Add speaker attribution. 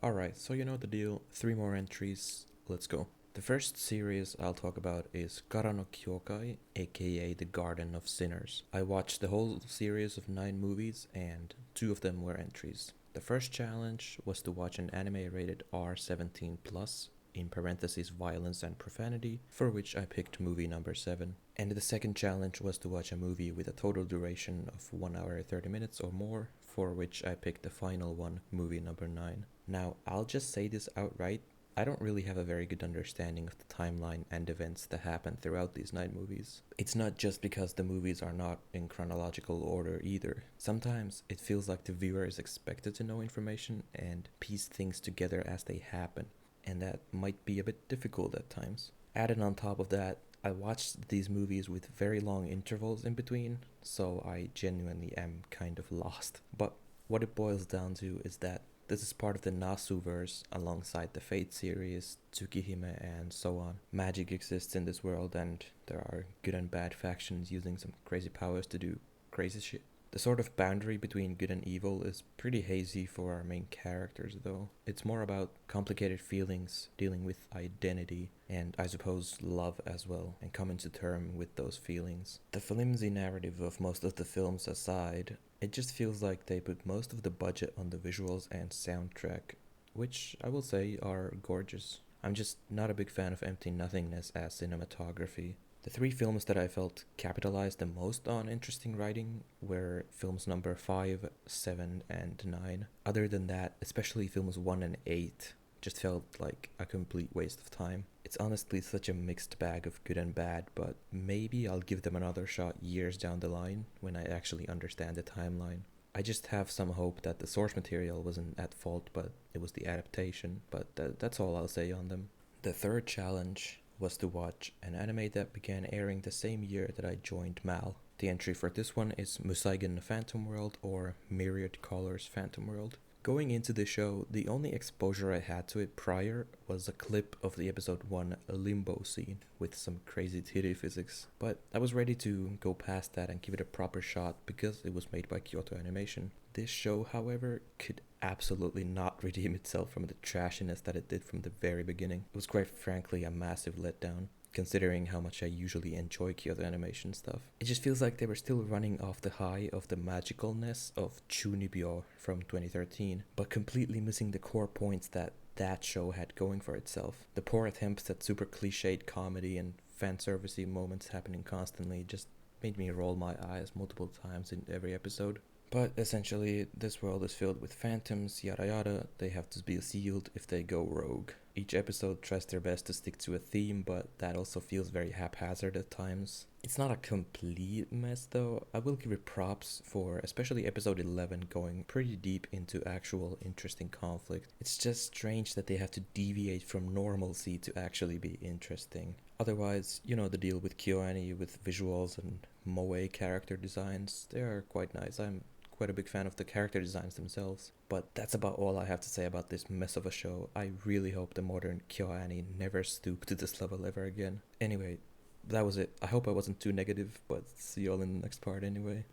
Speaker 1: Alright, so you know the deal. 3 more entries. Let's go. The first series I'll talk about is Kara no Kyoukai, aka The Garden of Sinners. I watched the whole series of 9 movies, and 2 of them were entries. The first challenge was to watch an anime rated R17 plus, in parentheses violence and profanity, for which I picked movie number 7. And the second challenge was to watch a movie with a total duration of 1 hour 30 minutes or more, for which I picked the final one, movie number 9. Now, I'll just say this outright. I don't really have a very good understanding of the timeline and events that happen throughout these 9 movies. It's not just because the movies are not in chronological order either. Sometimes it feels like the viewer is expected to know information and piece things together as they happen, and that might be a bit difficult at times. Added on top of that, I watched these movies with very long intervals in between, so I genuinely am kind of lost. But what it boils down to is that this is part of the Nasu-verse alongside the Fate series, Tsukihime, and so on. Magic exists in this world, and there are good and bad factions using some crazy powers to do crazy shit. The sort of boundary between good and evil is pretty hazy for our main characters, though. It's more about complicated feelings, dealing with identity, and I suppose love as well, and coming to terms with those feelings. The flimsy narrative of most of the films aside, it just feels like they put most of the budget on the visuals and soundtrack, which I will say are gorgeous. I'm just not a big fan of empty nothingness as cinematography. The 3 films that I felt capitalized the most on interesting writing were films number 5, 7, and 9. Other than that, especially films 1 and 8 just felt like a complete waste of time. It's honestly such a mixed bag of good and bad, but maybe I'll give them another shot years down the line when I actually understand the timeline. I just have some hope that the source material wasn't at fault, but it was the adaptation, but that's all I'll say on them. The third challenge was to watch an anime that began airing the same year that I joined MAL. The entry for this one is Musaigen Phantom World, or Myriad Colors Phantom World. Going into the show, the only exposure I had to it prior was a clip of the episode 1 limbo scene with some crazy titty physics, but I was ready to go past that and give it a proper shot because it was made by Kyoto Animation. This show, however, could absolutely not redeem itself from the trashiness that it did from the very beginning. It was quite frankly a massive letdown, considering how much I usually enjoy Kyoto Animation stuff. It just feels like they were still running off the high of the magicalness of Chunibyo from 2013, but completely missing the core points that show had going for itself. The poor attempts at super cliched comedy and fanservice moments happening constantly just made me roll my eyes multiple times in every episode. But essentially, this world is filled with phantoms, yada yada. They have to be sealed if they go rogue. Each episode tries their best to stick to a theme, but that also feels very haphazard at times. It's not a complete mess though. I will give it props for especially episode 11 going pretty deep into actual interesting conflict. It's just strange that they have to deviate from normalcy to actually be interesting. Otherwise, you know the deal with KyoAni with visuals and moe character designs. They are quite nice. I'm quite a big fan of the character designs themselves. But that's about all I have to say about this mess of a show. I really hope the modern KyoAni never stoop to this level ever again. Anyway, that was it. I hope I wasn't too negative, but see you all in the next part anyway.